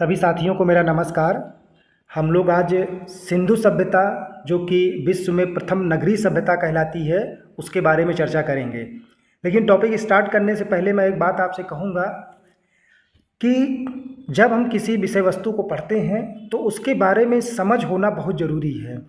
सभी साथियों को मेरा नमस्कार। हम लोग आज सिंधु सभ्यता जो कि विश्व में प्रथम नगरीय सभ्यता कहलाती है उसके बारे में चर्चा करेंगे। लेकिन टॉपिक स्टार्ट करने से पहले मैं एक बात आपसे कहूँगा कि जब हम किसी विषय वस्तु को पढ़ते हैं तो उसके बारे में समझ होना बहुत ज़रूरी है।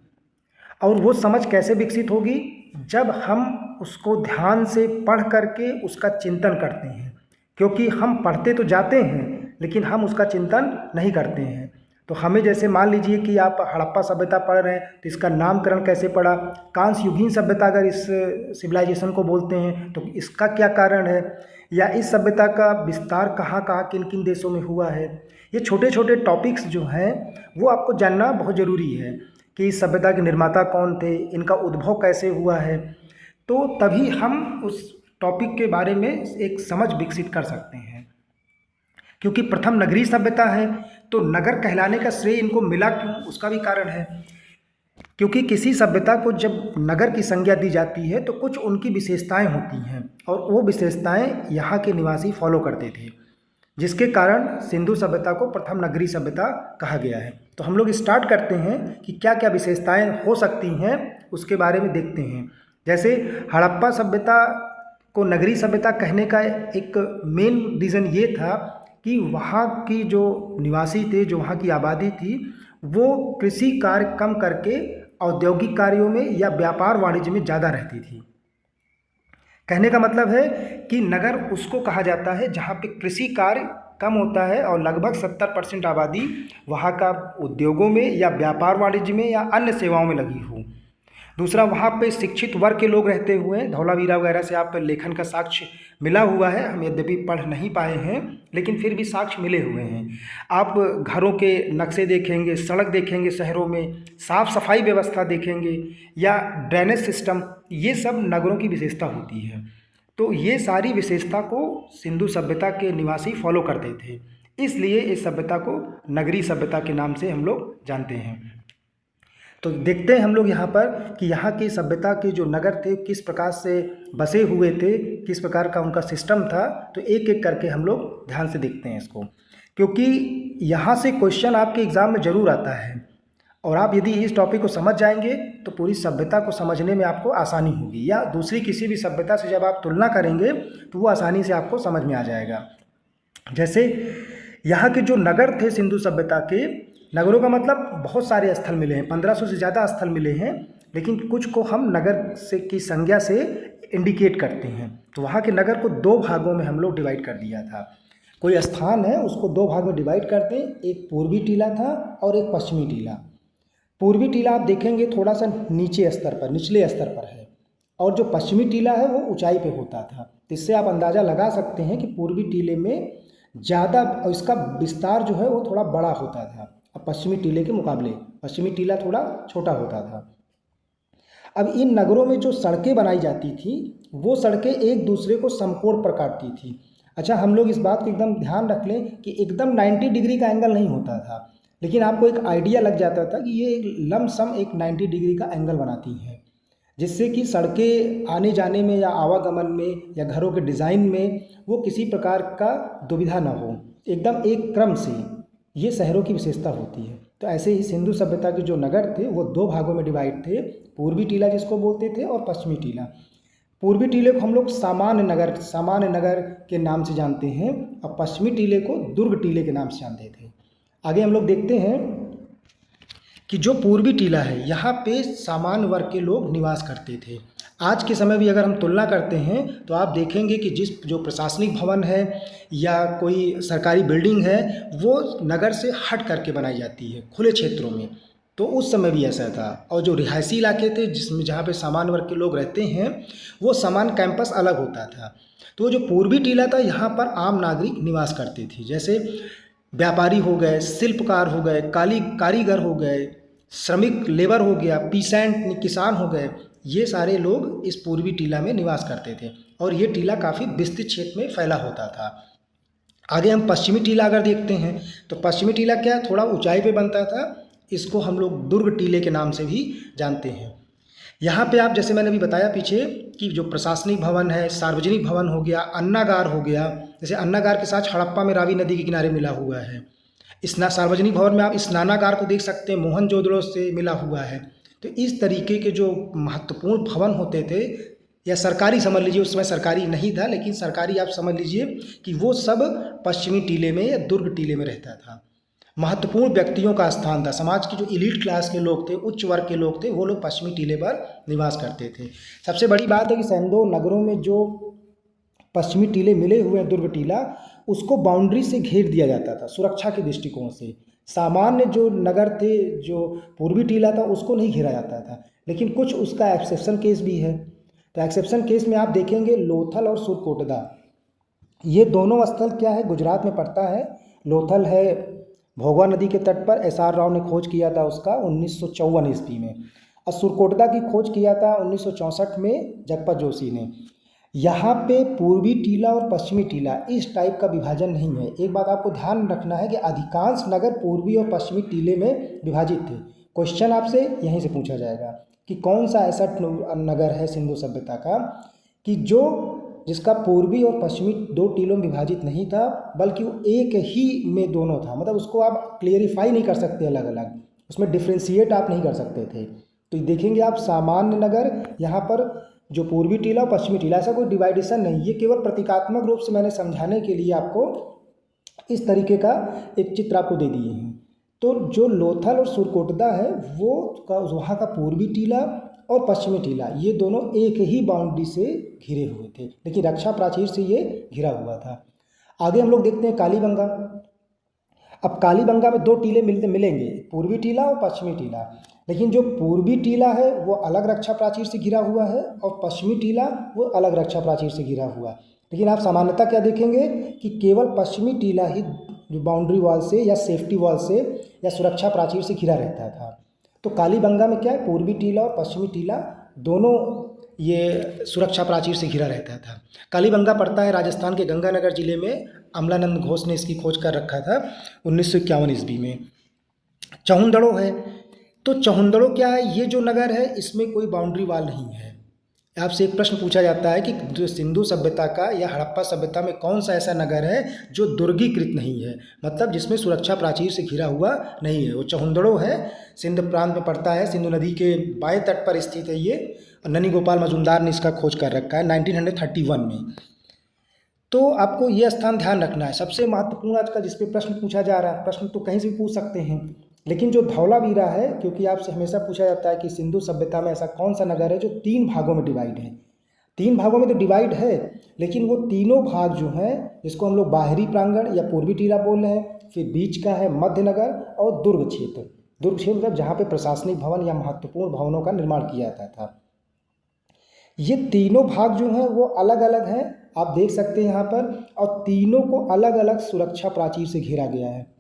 और वो समझ कैसे विकसित होगी? जब हम उसको ध्यान से पढ़ करके उसका चिंतन करते हैं। क्योंकि हम पढ़ते तो जाते हैं लेकिन हम उसका चिंतन नहीं करते हैं। तो हमें जैसे मान लीजिए कि आप हड़प्पा सभ्यता पढ़ रहे हैं तो इसका नामकरण कैसे पड़ा, कांस्य युगीन सभ्यता अगर इस सिविलाइजेशन को बोलते हैं तो इसका क्या कारण है, या इस सभ्यता का विस्तार कहाँ कहाँ किन किन देशों में हुआ है। ये छोटे छोटे टॉपिक्स जो हैं वो आपको जानना बहुत ज़रूरी है कि इस सभ्यता के निर्माता कौन थे, इनका उद्भव कैसे हुआ है। तो तभी हम उस टॉपिक के बारे में एक समझ विकसित कर सकते हैं। क्योंकि प्रथम नगरीय सभ्यता है तो नगर कहलाने का श्रेय इनको मिला क्यों, उसका भी कारण है। क्योंकि किसी सभ्यता को जब नगर की संज्ञा दी जाती है तो कुछ उनकी विशेषताएं होती हैं और वो विशेषताएं यहाँ के निवासी फॉलो करते थे, जिसके कारण सिंधु सभ्यता को प्रथम नगरीय सभ्यता कहा गया है। तो हम लोग स्टार्ट करते हैं कि क्या क्या विशेषताएं हो सकती हैं उसके बारे में देखते हैं। जैसे हड़प्पा सभ्यता को नगरीय सभ्यता कहने का एक मेन रीज़न ये था कि वहाँ की जो निवासी थे, जो वहाँ की आबादी थी, वो कृषि कार्य कम करके औद्योगिक कार्यों में या व्यापार वाणिज्य में ज़्यादा रहती थी। कहने का मतलब है कि नगर उसको कहा जाता है जहाँ पे कृषि कार्य कम होता है और लगभग 70% आबादी वहाँ का उद्योगों में या व्यापार वाणिज्य में या अन्य सेवाओं में लगी हो। दूसरा, वहाँ पे शिक्षित वर्ग के लोग रहते हुए, धौलावीरा वगैरह से आप लेखन का साक्ष्य मिला हुआ है। हम यद्यपि पढ़ नहीं पाए हैं लेकिन फिर भी साक्ष्य मिले हुए हैं। आप घरों के नक्शे देखेंगे, सड़क देखेंगे, शहरों में साफ सफाई व्यवस्था देखेंगे या ड्रेनेज सिस्टम, ये सब नगरों की विशेषता होती है। तो ये सारी विशेषता को सिंधु सभ्यता के निवासी फॉलो करते थे, इसलिए इस सभ्यता को नगरीय सभ्यता के नाम से हम लोग जानते हैं। तो देखते हैं हम लोग यहाँ पर कि यहाँ की सभ्यता के जो नगर थे किस प्रकार से बसे हुए थे, किस प्रकार का उनका सिस्टम था। तो एक एक करके हम लोग ध्यान से देखते हैं इसको, क्योंकि यहाँ से क्वेश्चन आपके एग्ज़ाम में ज़रूर आता है और आप यदि इस टॉपिक को समझ जाएंगे तो पूरी सभ्यता को समझने में आपको आसानी होगी, या दूसरी किसी भी सभ्यता से जब आप तुलना करेंगे तो वो आसानी से आपको समझ में आ जाएगा। जैसे यहाँ के जो नगर थे सिंधु सभ्यता के, नगरों का मतलब बहुत सारे स्थल मिले हैं, 1500 से ज़्यादा स्थल मिले हैं, लेकिन कुछ को हम नगर से की संज्ञा से इंडिकेट करते हैं। तो वहाँ के नगर को दो भागों में हम लोग डिवाइड कर दिया था। कोई स्थान है उसको दो भाग में डिवाइड करते हैं, एक पूर्वी टीला था और एक पश्चिमी टीला। पूर्वी टीला आप देखेंगे थोड़ा सा नीचे स्तर पर, निचले स्तर पर है, और जो पश्चिमी टीला है वो ऊंचाई पे होता था। तो इससे आप अंदाज़ा लगा सकते हैं कि पूर्वी टीले में ज़्यादा, इसका विस्तार जो है वो थोड़ा बड़ा होता था। अब पश्चिमी टीले के मुकाबले पश्चिमी टीला थोड़ा छोटा होता था। अब इन नगरों में जो सड़कें बनाई जाती थी वो सड़कें एक दूसरे को समकोण पर काटती थी। अच्छा, हम लोग इस बात को एकदम ध्यान रख लें कि एकदम 90 डिग्री का एंगल नहीं होता था, लेकिन आपको एक आइडिया लग जाता था कि ये एक लमसम एक 90 डिग्री का एंगल बनाती हैं, जिससे कि सड़कें आने जाने में या आवागमन में या घरों के डिज़ाइन में वो किसी प्रकार का दुविधा न हो, एकदम एक क्रम से। ये शहरों की विशेषता होती है। तो ऐसे ही सिंधु सभ्यता के जो नगर थे वो दो भागों में डिवाइड थे, पूर्वी टीला जिसको बोलते थे और पश्चिमी टीला। पूर्वी टीले को हम लोग सामान्य नगर के नाम से जानते हैं और पश्चिमी टीले को दुर्ग टीले के नाम से जानते थे। आगे हम लोग देखते हैं कि जो पूर्वी टीला है यहाँ पे सामान्य वर्ग के लोग निवास करते थे। आज के समय भी अगर हम तुलना करते हैं तो आप देखेंगे कि जो प्रशासनिक भवन है या कोई सरकारी बिल्डिंग है वो नगर से हट करके बनाई जाती है खुले क्षेत्रों में। तो उस समय भी ऐसा था। और जो रिहायशी इलाके थे जिसमें जहाँ पे सामान्य वर्ग के लोग रहते हैं वो सामान्य कैंपस अलग होता था। तो जो पूर्वी टीला था यहाँ पर आम नागरिक निवास करते थे, जैसे व्यापारी हो गए, शिल्पकार हो गए, कारीगर हो गए, श्रमिक लेबर हो गया, पीसेंट किसान हो गए। ये सारे लोग इस पूर्वी टीला में निवास करते थे और ये टीला काफ़ी विस्तृत क्षेत्र में फैला होता था। आगे हम पश्चिमी टीला अगर देखते हैं तो पश्चिमी टीला क्या थोड़ा ऊंचाई पे बनता था, इसको हम लोग दुर्ग टीले के नाम से भी जानते हैं। यहाँ पे आप जैसे मैंने अभी बताया पीछे कि जो प्रशासनिक भवन है, सार्वजनिक भवन हो गया, अन्नागार हो गया, जैसे अन्नागार के साथ हड़प्पा में रावी नदी के किनारे मिला हुआ है। सार्वजनिक भवन में आप स्नानागार को देख सकते हैं, मोहनजोदड़ो से मिला हुआ है। तो इस तरीके के जो महत्वपूर्ण भवन होते थे, या सरकारी समझ लीजिए, उस समय सरकारी नहीं था, लेकिन सरकारी आप समझ लीजिए कि वो सब पश्चिमी टीले में या दुर्ग टीले में रहता था। महत्वपूर्ण व्यक्तियों का स्थान था, समाज की जो एलीट क्लास के लोग थे, उच्च वर्ग के लोग थे, वो लोग पश्चिमी टीले पर निवास करते थे। सबसे बड़ी बात है कि सैंदो नगरों में जो पश्चिमी टीले मिले हुए हैं, दुर्ग टीला, उसको बाउंड्री से घेर दिया जाता था सुरक्षा के दृष्टिकोण से। सामान्य जो नगर थे, जो पूर्वी टीला था, उसको नहीं घेरा जाता था, लेकिन कुछ उसका एक्सेप्शन केस भी है। तो एक्सेप्शन केस में आप देखेंगे लोथल और सुरकोटदा, ये दोनों स्थल क्या है, गुजरात में पड़ता है। लोथल है भोगवा नदी के तट पर, SR राव ने खोज किया था उसका 1954 ईस्वी में, और सुरकोटदा की खोज किया था 1964 में जगपत जोशी ने। यहाँ पे पूर्वी टीला और पश्चिमी टीला इस टाइप का विभाजन नहीं है। एक बात आपको ध्यान रखना है कि अधिकांश नगर पूर्वी और पश्चिमी टीले में विभाजित थे। क्वेश्चन आपसे यहीं से पूछा जाएगा कि कौन सा ऐसा नगर है सिंधु सभ्यता का कि जिसका पूर्वी और पश्चिमी दो टीलों में विभाजित नहीं था, बल्कि वो एक ही में दोनों था। मतलब उसको आप क्लियरिफाई नहीं कर सकते अलग अलग, उसमें डिफ्रेंशिएट आप नहीं कर सकते थे। तो देखेंगे आप सामान्य नगर, यहाँ पर जो पूर्वी टीला और पश्चिमी टीला, ऐसा कोई डिवाइडेशन नहीं, ये केवल प्रतीकात्मक रूप से मैंने समझाने के लिए आपको इस तरीके का एक चित्र आपको दे दिए हैं। तो जो लोथल और सुरकोटदा है वो वहाँ का पूर्वी टीला और पश्चिमी टीला, ये दोनों एक ही बाउंड्री से घिरे हुए थे, लेकिन रक्षा प्राचीर से ये घिरा हुआ था। आगे हम लोग देखते हैं कालीबंगा। अब कालीबंगा में दो टीले मिलेंगे, पूर्वी टीला और पश्चिमी टीला, लेकिन जो पूर्वी टीला है वो अलग रक्षा प्राचीर से घिरा हुआ है और पश्चिमी टीला वो अलग रक्षा प्राचीर से घिरा हुआ है। लेकिन आप सामान्यतः क्या देखेंगे कि केवल पश्चिमी टीला ही जो बाउंड्री वॉल से या सेफ्टी वॉल से या सुरक्षा प्राचीर से घिरा रहता था। तो कालीबंगा में क्या है, पूर्वी टीला और पश्चिमी टीला दोनों ये सुरक्षा प्राचीर से घिरा रहता था। कालीबंगा पड़ता है राजस्थान के गंगानगर जिले में। अमलानंद घोष ने इसकी खोज कर रखा था 1951 ईस्वी में। चहुंदड़ो है, तो चहुंदड़ो क्या है, ये जो नगर है इसमें कोई बाउंड्री वॉल नहीं है। आपसे एक प्रश्न पूछा जाता है कि जो सिंधु सभ्यता का या हड़प्पा सभ्यता में कौन सा ऐसा नगर है जो दुर्गीकृत नहीं है, मतलब जिसमें सुरक्षा प्राचीर से घिरा हुआ नहीं है। वो चहुंदड़ो है, सिंध प्रांत में पड़ता है, सिंधु नदी के बाएं तट पर स्थित है ये। ननी गोपाल मजुमदार ने इसका खोज कर रखा है 1931 में। तो आपको ये स्थान ध्यान रखना है। सबसे महत्वपूर्ण आज का जिस पे प्रश्न पूछा जा रहा है, प्रश्न तो कहीं से भी पूछ सकते हैं, लेकिन जो धौलावीरा है, क्योंकि आपसे हमेशा पूछा जाता है कि सिंधु सभ्यता में ऐसा कौन सा नगर है जो 3 भागों में डिवाइड है। 3 भागों में तो डिवाइड है, लेकिन वो तीनों भाग जो हैं, जिसको हम लोग बाहरी प्रांगण या पूर्वी टीला बोल रहे हैं, फिर बीच का है मध्य नगर और दुर्ग क्षेत्र। दुर्ग क्षेत्र मतलब जहाँ पे प्रशासनिक भवन या महत्वपूर्ण भवनों का निर्माण किया जाता था। ये तीनों भाग जो हैं वो अलग अलग हैं, आप देख सकते हैं यहाँ पर, और तीनों को अलग अलग सुरक्षा प्राचीर से घेरा गया है।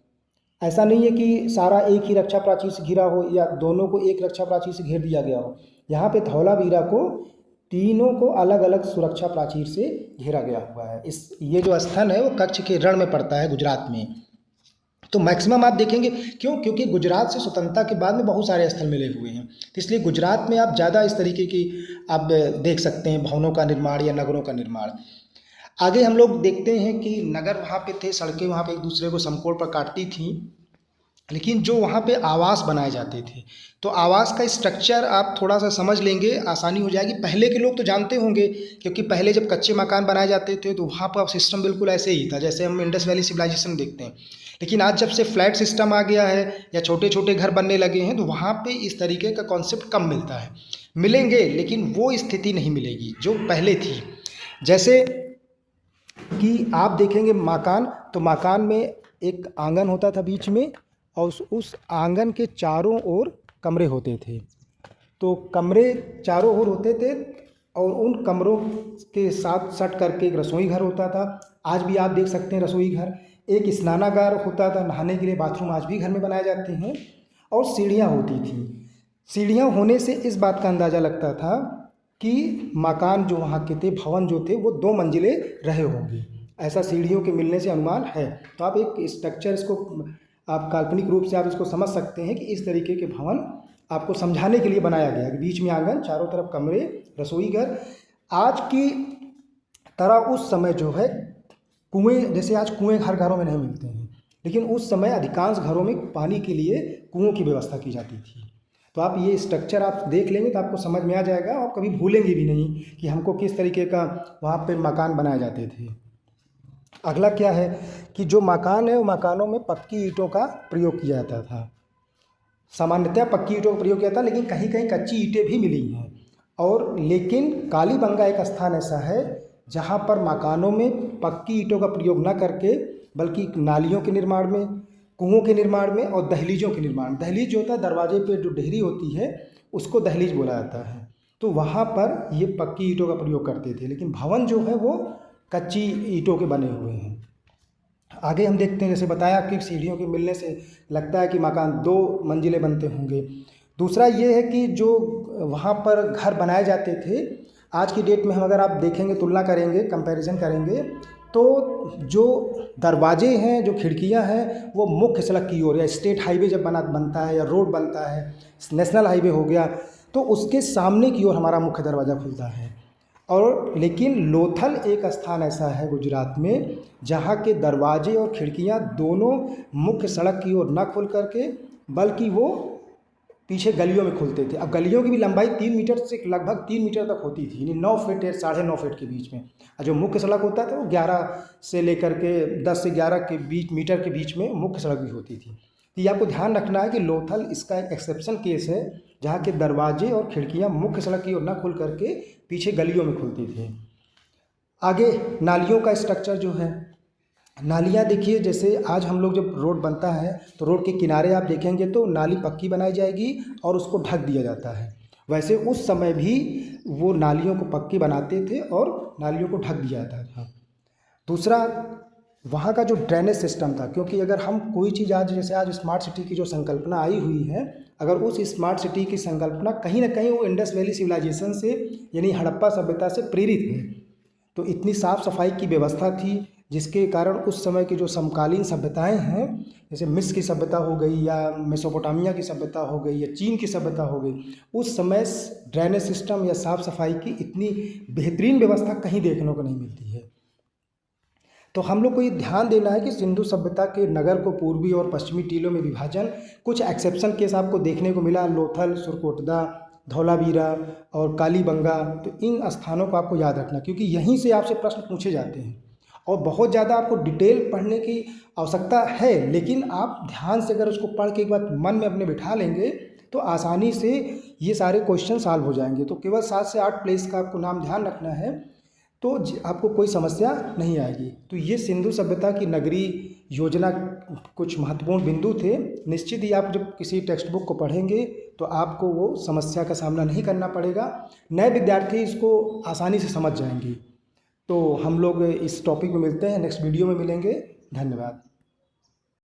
ऐसा नहीं है कि सारा एक ही रक्षा प्राचीर से घिरा हो या दोनों को एक रक्षा प्राचीर से घेर दिया गया हो। यहाँ पे धौलावीरा को तीनों को अलग अलग सुरक्षा प्राचीर से घेरा गया हुआ है। ये जो स्थल है वो कच्छ के रण में पड़ता है, गुजरात में। तो मैक्सिमम आप देखेंगे, क्योंकि गुजरात से स्वतंत्रता के बाद में बहुत सारे स्थल मिले हुए हैं, तो इसलिए गुजरात में आप ज़्यादा इस तरीके की आप देख सकते हैं भवनों का निर्माण या नगरों का निर्माण। आगे हम लोग देखते हैं कि नगर वहाँ पे थे, सड़कें वहाँ पे एक दूसरे को समकोण पर काटती थीं, लेकिन जो वहाँ पे आवास बनाए जाते थे, तो आवास का स्ट्रक्चर आप थोड़ा सा समझ लेंगे, आसानी हो जाएगी। पहले के लोग तो जानते होंगे, क्योंकि पहले जब कच्चे मकान बनाए जाते थे तो वहाँ पर सिस्टम बिल्कुल ऐसे ही था जैसे हम इंडस वैली सिविलाइजेशन देखते हैं। लेकिन आज जब से फ्लैट सिस्टम आ गया है या छोटे छोटे घर बनने लगे हैं, तो वहाँ पे इस तरीके का कॉन्सेप्ट कम मिलता है। मिलेंगे, लेकिन वो स्थिति नहीं मिलेगी जो पहले थी। जैसे कि आप देखेंगे मकान, तो मकान में एक आंगन होता था बीच में, और उस आंगन के चारों ओर कमरे होते थे। तो कमरे चारों ओर होते थे और उन कमरों के साथ सट करके एक रसोई घर होता था। आज भी आप देख सकते हैं रसोई घर। एक स्नानागार होता था, नहाने के लिए बाथरूम आज भी घर में बनाए जाते हैं, और सीढ़ियाँ होती थी। सीढ़ियाँ होने से इस बात का अंदाज़ा लगता था कि मकान जो वहाँ के थे, भवन जो थे, वो 2 मंजिले रहे होंगे। ऐसा सीढ़ियों के मिलने से अनुमान है। तो आप एक स्ट्रक्चर, इसको आप काल्पनिक रूप से आप इसको समझ सकते हैं कि इस तरीके के भवन आपको समझाने के लिए बनाया गया है। बीच में आंगन, चारों तरफ कमरे, रसोई घर। आज की तरह उस समय जो है कुएं, जैसे आज कुएं हर घरों में नहीं मिलते हैं, लेकिन उस समय अधिकांश घरों में पानी के लिए कुओं की व्यवस्था की जाती थी। तो आप ये स्ट्रक्चर आप देख लेंगे तो आपको समझ में आ जाएगा, और कभी भूलेंगे भी नहीं कि हमको किस तरीके का वहाँ पे मकान बनाए जाते थे। अगला क्या है कि जो मकान है वो मकानों में पक्की ईंटों का प्रयोग किया जाता था। सामान्यतः पक्की ईंटों का प्रयोग किया था, लेकिन कहीं कहीं कच्ची ईंटें भी मिली हैं। और लेकिन कालीबंगा एक स्थान ऐसा है जहाँ पर मकानों में पक्की ईंटों का प्रयोग न करके बल्कि नालियों के निर्माण में, कुओं के निर्माण में और दहलीजों के निर्माण, दहलीज जो होता है दरवाजे पे जो डेहरी होती है उसको दहलीज बोला जाता है, तो वहाँ पर ये पक्की ईंटों का प्रयोग करते थे। लेकिन भवन जो है वो कच्ची ईंटों के बने हुए हैं। आगे हम देखते हैं, जैसे बताया कि सीढ़ियों के मिलने से लगता है कि मकान 2 मंजिले बनते होंगे। दूसरा ये है कि जो वहाँ पर घर बनाए जाते थे, आज की डेट में हम अगर आप देखेंगे, तुलना करेंगे, कंपैरिजन करेंगे, तो जो दरवाजे हैं, जो खिड़कियाँ हैं, वो मुख्य सड़क की ओर, या स्टेट हाईवे जब बनता है या रोड बनता है, नेशनल हाईवे हो गया, तो उसके सामने की ओर हमारा मुख्य दरवाज़ा खुलता है। और लेकिन लोथल एक स्थान ऐसा है गुजरात में जहाँ के दरवाजे और खिड़कियाँ दोनों मुख्य सड़क की ओर न खुल करके बल्कि वो पीछे गलियों में खुलते थे। अब गलियों की भी लंबाई 3 मीटर से लगभग 3 मीटर तक होती थी, यानी 9 फीट या 9.5 फीट के बीच में। और जो मुख्य सड़क होता था वो 11 से लेकर के 10 से 11 के बीच मीटर के बीच में मुख्य सड़क भी होती थी। तो ये आपको ध्यान रखना है कि लोथल इसका एक एक्सेप्शन केस है जहाँ के दरवाजे और खिड़कियाँ मुख्य सड़क की ओर न खुल करके पीछे गलियों में खुलती थी। आगे नालियों का स्ट्रक्चर जो है, नालियाँ देखिए, जैसे आज हम लोग जब रोड बनता है तो रोड के किनारे आप देखेंगे तो नाली पक्की बनाई जाएगी और उसको ढक दिया जाता है। वैसे उस समय भी वो नालियों को पक्की बनाते थे और नालियों को ढक दिया जाता था। दूसरा, वहाँ का जो ड्रेनेज सिस्टम था, क्योंकि अगर हम कोई चीज़ आज, जैसे आज स्मार्ट सिटी की जो संकल्पना आई हुई है, अगर उस स्मार्ट सिटी की संकल्पना कहीं ना कहीं वो इंडस वैली सिविलाइजेशन से यानी हड़प्पा सभ्यता से प्रेरित है, तो इतनी साफ़ सफाई की व्यवस्था थी जिसके कारण उस समय की जो समकालीन सभ्यताएं हैं, जैसे मिस्र की सभ्यता हो गई या मेसोपोटामिया की सभ्यता हो गई या चीन की सभ्यता हो गई, उस समय ड्रेनेज सिस्टम या साफ़ सफाई की इतनी बेहतरीन व्यवस्था कहीं देखने को नहीं मिलती है। तो हम लोग को ये ध्यान देना है कि सिंधु सभ्यता के नगर को पूर्वी और पश्चिमी टीलों में विभाजन, कुछ एक्सेप्शन केस आपको देखने को मिला, लोथल, सुरकोटदा, धौलावीरा और कालीबंगा। तो इन स्थानों को आपको याद रखना, क्योंकि यहीं से आपसे प्रश्न पूछे जाते हैं और बहुत ज़्यादा आपको डिटेल पढ़ने की आवश्यकता है, लेकिन आप ध्यान से अगर उसको पढ़ के एक बार मन में अपने बिठा लेंगे तो आसानी से ये सारे क्वेश्चन सॉल्व हो जाएंगे। तो केवल 7 से 8 प्लेस का आपको नाम ध्यान रखना है तो आपको कोई समस्या नहीं आएगी। तो ये सिंधु सभ्यता की नगरीय योजना कुछ महत्वपूर्ण बिंदु थे। निश्चित ही आप जब किसी टेक्स्ट बुक को पढ़ेंगे तो आपको वो समस्या का सामना नहीं करना पड़ेगा, नए विद्यार्थी इसको आसानी से समझ जाएंगे। तो हम लोग इस टॉपिक में मिलते हैं, नेक्स्ट वीडियो में मिलेंगे। धन्यवाद।